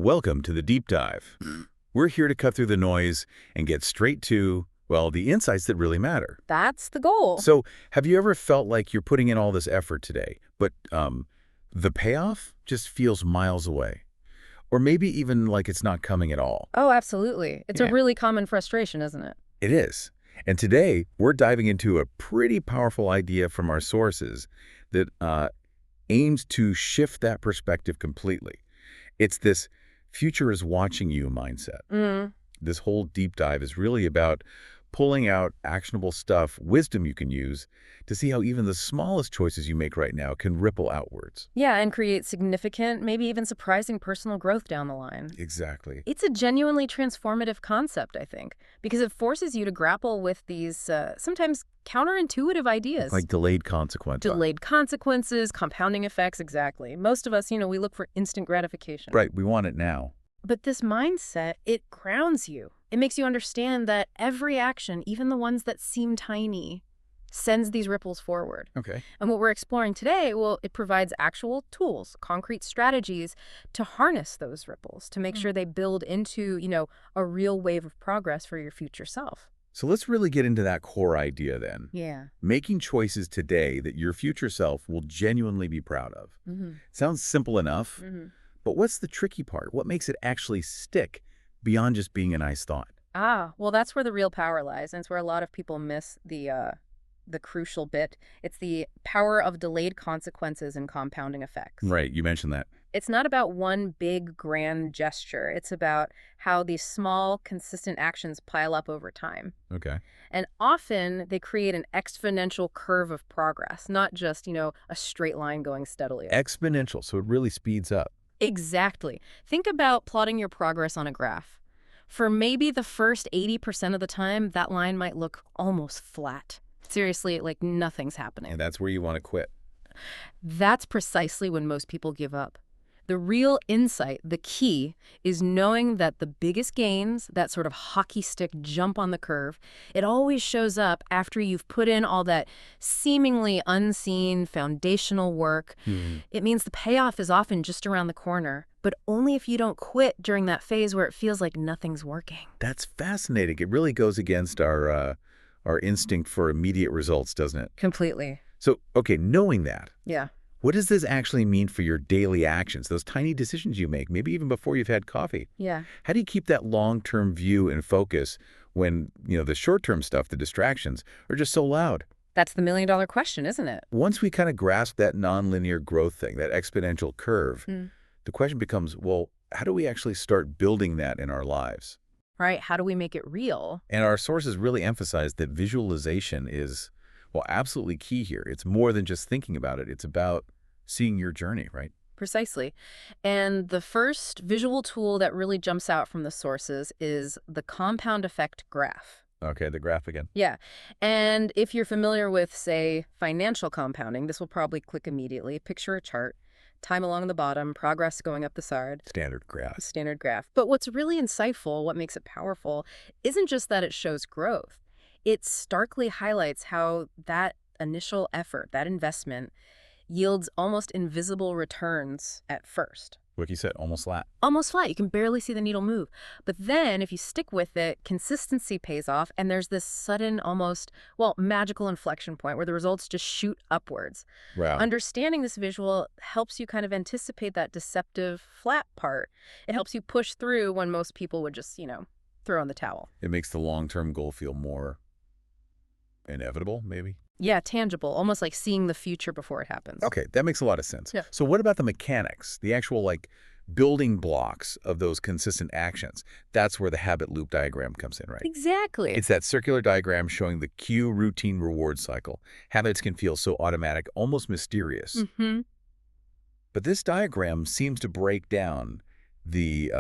Welcome to the deep dive. We're here to cut through the noise and get straight to, well, the insights that really matter. That's the goal. So, have you ever felt like you're putting in all this effort today, but the payoff just feels miles away? Or maybe even like it's not coming at all? Oh, absolutely. It's a Yeah, really common frustration, isn't it? it is. And today, we're diving into a pretty powerful idea from our sources that aims to shift that perspective completely. It's this future is watching you mindset. Mm. This whole deep dive is really about pulling out actionable stuff, wisdom you can use to see how even the smallest choices you make right now can ripple outwards. Yeah, and create significant, maybe even surprising personal growth down the line. Exactly. It's a genuinely transformative concept, I think, because it forces you to grapple with these sometimes counterintuitive ideas. Like delayed consequence. Delayed consequences, compounding effects, exactly. Most of us, we look for instant gratification. Right, we want it now. But this mindset, it grounds you. It makes you understand that every action, even the ones that seem tiny, sends these ripples forward. Okay. And what we're exploring today, well, it provides actual tools, concrete strategies to harness those ripples, to make sure they build into, a real wave of progress for your future self. So let's really get into that core idea then. Yeah. Making choices today that your future self will genuinely be proud of. Mm-hmm. Sounds simple enough, but what's the tricky part? What makes it actually stick beyond just being a nice thought? Well, that's where the real power lies, and it's where a lot of people miss the crucial bit. It's the power of delayed consequences and compounding effects. Right, you mentioned that. It's not about one big, grand gesture. It's about how these small, consistent actions pile up over time. Okay. And often they create an exponential curve of progress, not just, a straight line going steadily up. Exponential, so it really speeds up. Exactly. Think about plotting your progress on a graph. For maybe the first 80% of the time, that line might look almost flat. Seriously, like nothing's happening. And that's where you want to quit. That's precisely when most people give up. The real insight, the key, is knowing that the biggest gains, that sort of hockey stick jump on the curve, it always shows up after you've put in all that seemingly unseen foundational work. It means the payoff is often just around the corner, but only if you don't quit during that phase where it feels like nothing's working. That's fascinating. It really goes against our instinct for immediate results, doesn't it? Completely. So, okay, knowing that, Yeah. what does this actually mean for your daily actions, those tiny decisions you make, maybe even before you've had coffee? Yeah. How do you keep that long-term view and focus when, the short-term stuff, the distractions, are just so loud? That's the million-dollar question, isn't it? Once we kind of grasp that nonlinear growth thing, that exponential curve, the question becomes, well, how do we actually start building that in our lives? Right. How do we make it real? And our sources really emphasize that visualization is, well, absolutely key here. It's more than just thinking about it. It's about seeing your journey, right? Precisely. And the first visual tool that really jumps out from the sources is the compound effect graph. Okay, the graph again. Yeah. And if you're familiar with, say, financial compounding, this will probably click immediately. Picture a chart, time along the bottom, progress going up the side. Standard graph. Standard graph. But what's really insightful, what makes it powerful, isn't just that it shows growth. It starkly highlights how that initial effort, that investment, yields almost invisible returns at first. Like you said, almost flat. Almost flat. You can barely see the needle move. But then if you stick with it, consistency pays off, and there's this sudden, almost, magical inflection point where the results just shoot upwards. Wow. Understanding this visual helps you kind of anticipate that deceptive flat part. It helps you push through when most people would just, throw in the towel. It makes the long-term goal feel more inevitable, maybe? Yeah, tangible, almost like seeing the future before it happens. Okay, that makes a lot of sense. Yeah. So what about the mechanics, the actual building blocks of those consistent actions? That's where the habit loop diagram comes in, right? Exactly. It's that circular diagram showing the cue, routine, reward cycle. Habits can feel so automatic, almost mysterious. But this diagram seems to break down the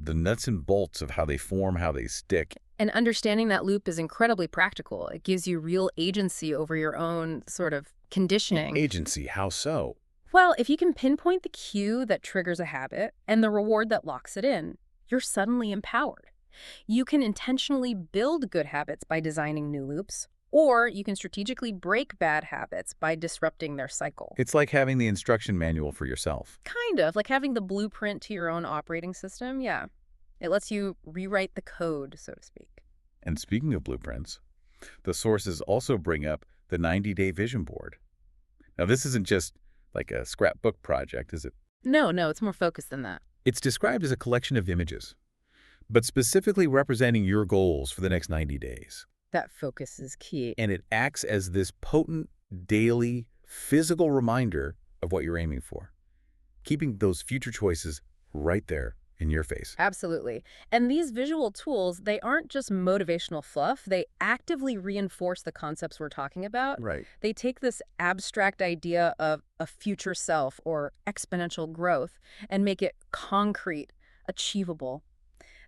nuts and bolts of how they form, how they stick. And understanding that loop is incredibly practical. It gives you real agency over your own sort of conditioning. Agency, how so? Well, if you can pinpoint the cue that triggers a habit and the reward that locks it in, you're suddenly empowered. You can intentionally build good habits by designing new loops, Or you can strategically break bad habits by disrupting their cycle. It's like having the instruction manual for yourself. Kind of like having the blueprint to your own operating system, yeah. It lets you rewrite the code, so to speak. And speaking of blueprints, the sources also bring up the 90-day vision board. Now, this isn't just like a scrapbook project, is it? No, it's more focused than that. It's described as a collection of images, but specifically representing your goals for the next 90 days. That focus is key. And it acts as this potent, daily, physical reminder of what you're aiming for, keeping those future choices right there in your face. Absolutely. And these visual tools, they aren't just motivational fluff. They actively reinforce the concepts we're talking about. Right. They take this abstract idea of a future self or exponential growth and make it concrete, achievable.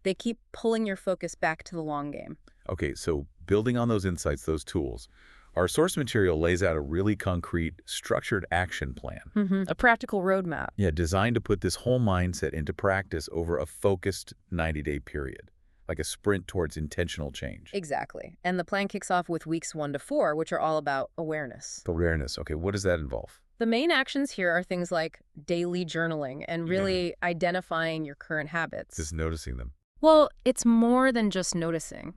They keep pulling your focus back to the long game. Okay, so building on those insights, those tools, our source material lays out a really concrete, structured action plan. A practical roadmap. Yeah, designed to put this whole mindset into practice over a focused 90-day period, like a sprint towards intentional change. Exactly. And the plan kicks off with weeks 1 to 4, which are all about awareness. Awareness, okay, what does that involve? The main actions here are things like daily journaling and really identifying your current habits. Just noticing them. Well, it's more than just noticing.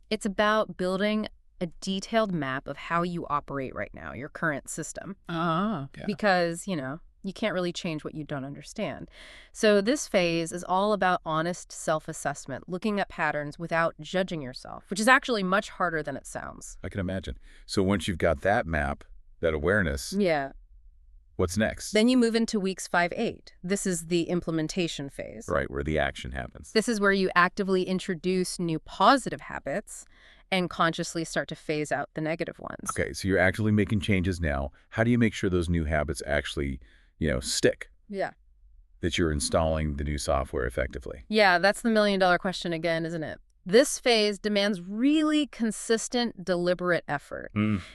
It's about building a detailed map of how you operate right now, your current system. Yeah. Because, you can't really change what you don't understand. So this phase is all about honest self-assessment, looking at patterns without judging yourself, which is actually much harder than it sounds. I can imagine. So once you've got that map, that awareness, Yeah. what's next? Then you move into weeks 5-8. This is the implementation phase. Right, where the action happens. This is where you actively introduce new positive habits and consciously start to phase out the negative ones. Okay, so you're actually making changes now. How do you make sure those new habits actually, stick? Yeah. That you're installing the new software effectively? Yeah, that's the million-dollar question again, isn't it? This phase demands really consistent, deliberate effort.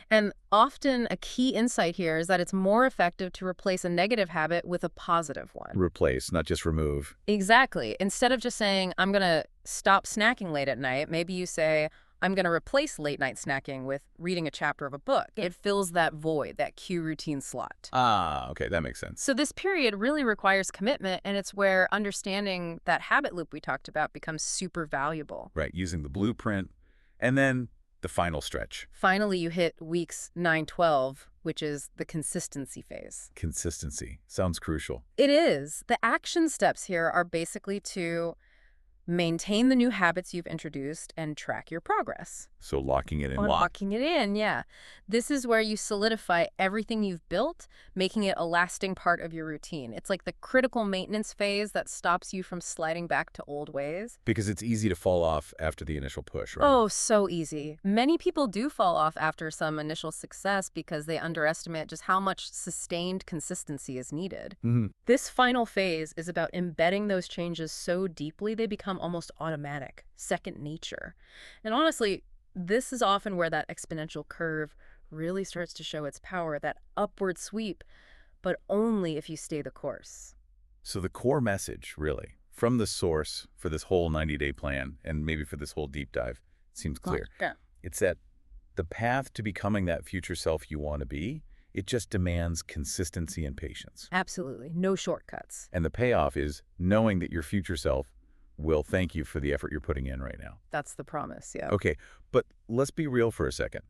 And often a key insight here is that it's more effective to replace a negative habit with a positive one. Replace, not just remove. Exactly. Instead of just saying, I'm going to stop snacking late at night, maybe you say, I'm going to replace late night snacking with reading a chapter of a book. It fills that void, that cue routine slot. Ah, okay, that makes sense. So this period really requires commitment, and it's where understanding that habit loop we talked about becomes super valuable. Right, using the blueprint, and then the final stretch. Finally, you hit weeks 9-12, which is the consistency phase. Consistency. Sounds crucial. It is. The action steps here are basically to maintain the new habits you've introduced and track your progress. So locking it in. Locking it in, yeah. This is where you solidify everything you've built, making it a lasting part of your routine. It's like the critical maintenance phase that stops you from sliding back to old ways. Because it's easy to fall off after the initial push, right? Oh, so easy. Many people do fall off after some initial success because they underestimate just how much sustained consistency is needed. This final phase is about embedding those changes so deeply they become almost automatic, second nature. And honestly, this is often where that exponential curve really starts to show its power, that upward sweep, but only if you stay the course. So the core message, really, from the source for this whole 90-day plan, and maybe for this whole deep dive, seems clear. Yeah. It's that the path to becoming that future self you want to be, it just demands consistency and patience. Absolutely. No shortcuts. And the payoff is knowing that your future self will thank you for the effort you're putting in right now. That's the promise, yeah. Okay, but let's be real for a second.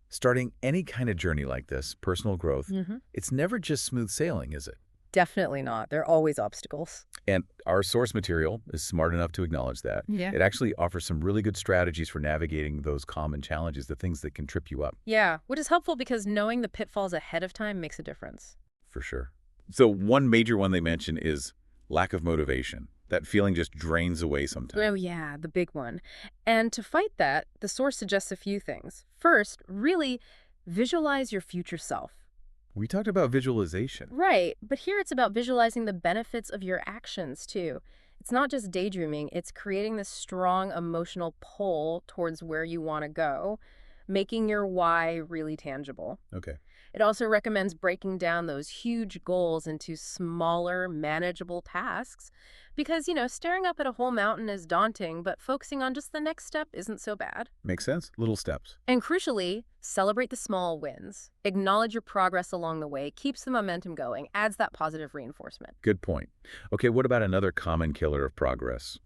Starting any kind of journey like this, personal growth, it's never just smooth sailing, is it? Definitely not. There are always obstacles. And our source material is smart enough to acknowledge that. Yeah. It actually offers some really good strategies for navigating those common challenges, the things that can trip you up. Yeah, which is helpful because knowing the pitfalls ahead of time makes a difference. For sure. So one major one they mention is lack of motivation. That feeling just drains away sometimes. Oh, yeah, the big one. And to fight that, the source suggests a few things. First, really visualize your future self. We talked about visualization. Right, but here it's about visualizing the benefits of your actions, too. It's not just daydreaming, it's creating this strong emotional pull towards where you want to go, making your why really tangible. Okay. It also recommends breaking down those huge goals into smaller, manageable tasks because, staring up at a whole mountain is daunting, but focusing on just the next step isn't so bad. Makes sense? Little steps. And crucially, celebrate the small wins. Acknowledge your progress along the way, keeps the momentum going, adds that positive reinforcement. Good point. Okay, what about another common killer of progress?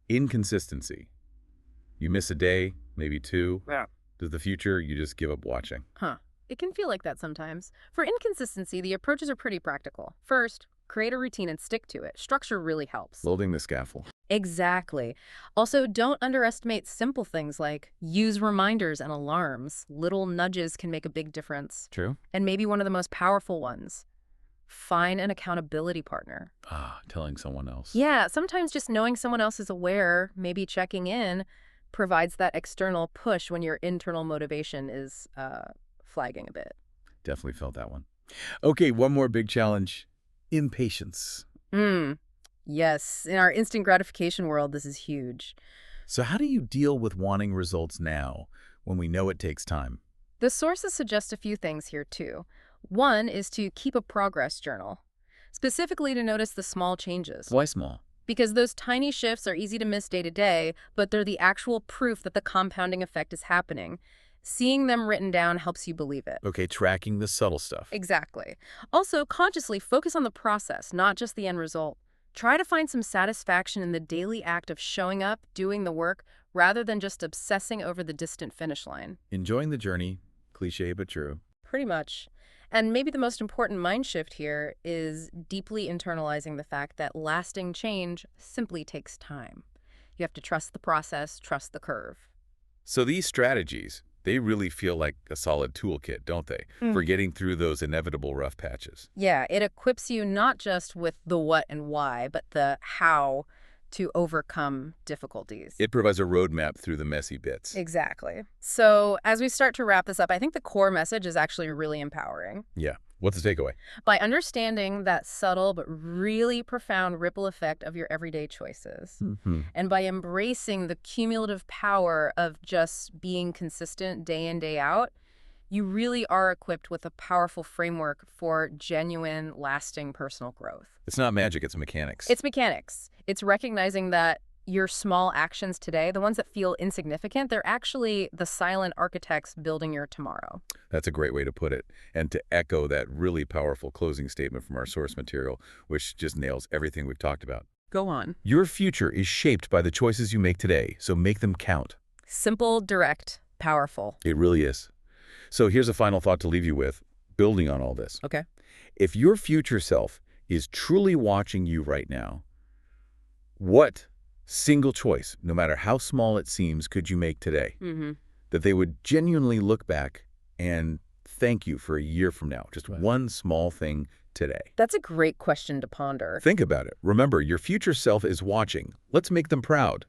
Inconsistency. You miss a day, maybe two. Yeah. Does the future, you just give up watching? It can feel like that sometimes. For inconsistency, the approaches are pretty practical. First, create a routine and stick to it. Structure really helps. Building the scaffold. Exactly. Also, don't underestimate simple things like use reminders and alarms. Little nudges can make a big difference. True. And maybe one of the most powerful ones, find an accountability partner. Telling someone else. Yeah, sometimes just knowing someone else is aware, maybe checking in, provides that external push when your internal motivation is flagging a bit. Definitely felt that one. Okay, one more big challenge. Impatience. Yes, in our instant gratification world, this is huge. So how do you deal with wanting results now when we know it takes time? The sources suggest a few things here, too. One is to keep a progress journal, specifically to notice the small changes. Why small? Because those tiny shifts are easy to miss day to day, but they're the actual proof that the compounding effect is happening. Seeing them written down helps you believe it. Okay, tracking the subtle stuff. Exactly. Also, consciously focus on the process, not just the end result. Try to find some satisfaction in the daily act of showing up, doing the work, rather than just obsessing over the distant finish line. Enjoying the journey, cliche but true. Pretty much. And maybe the most important mind shift here is deeply internalizing the fact that lasting change simply takes time. You have to trust the process, trust the curve. So these strategies, they really feel like a solid toolkit, don't they, for getting through those inevitable rough patches. Yeah, it equips you not just with the what and why, but the how to overcome difficulties. It provides a roadmap through the messy bits. Exactly. So as we start to wrap this up, I think the core message is actually really empowering. Yeah. What's the takeaway? By understanding that subtle but really profound ripple effect of your everyday choices, and by embracing the cumulative power of just being consistent day in, day out, you really are equipped with a powerful framework for genuine, lasting personal growth. It's not magic, it's mechanics. It's mechanics. It's recognizing that your small actions today, the ones that feel insignificant, they're actually the silent architects building your tomorrow. That's a great way to put it. And to echo that really powerful closing statement from our source material, which just nails everything we've talked about. Go on. Your future is shaped by the choices you make today, so make them count. Simple, direct, powerful. It really is. So here's a final thought to leave you with, building on all this. Okay. If your future self is truly watching you right now, what single choice, no matter how small it seems, could you make today that they would genuinely look back and thank you for a year from now? Just one small thing today. That's a great question to ponder. Think about it. Remember, your future self is watching. Let's make them proud.